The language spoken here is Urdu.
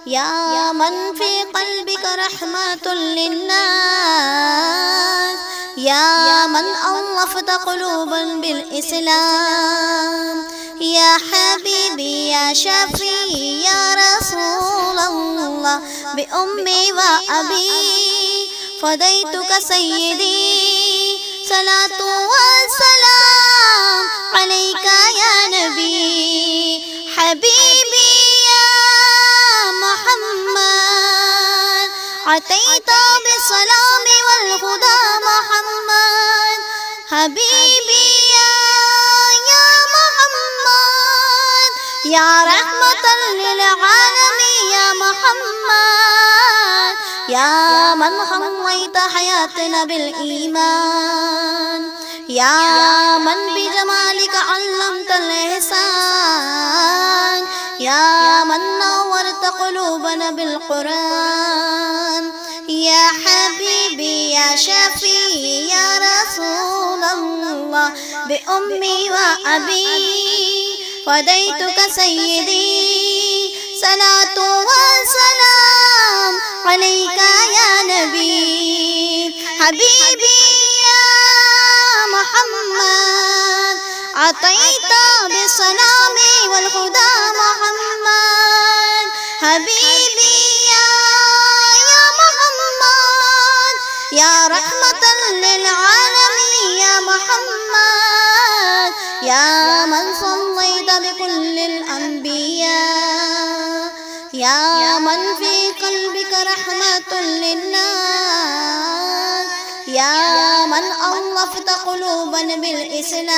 يا من في قلبك رحمة للناس، يا من ألفت قلوبا بالإسلام. يا حبيبي يا شفيعي يا رسول الله، بأمي وأبي فديتك سيدي. صلاة والسلام عليك يا نبي حبيبي يا محمد، أتيت بالسلام والهدى محمد. حبيبي يا محمد، يا رحمة للعالمين يا محمد، يا من حويت حياتنا بالإيمان، يا من بجمالك علمت الإحسان، يا من نورت قلوبنا بالقرآن. يا حبيبي يا شفيعي يا رسول الله، بأمي وأبي فديتك سيدي. صلاة والسلام عليك يا نبي حبيبي يا محمد، أتيت بالسلام والهدى محمد. حبيبي يا محمد، يا رحمة للعالمين يا محمد، يا من صليت بكل الأنبياء، يا من في قلبك رحمة للناس، يا من ألفت قلوبا بالإسلام.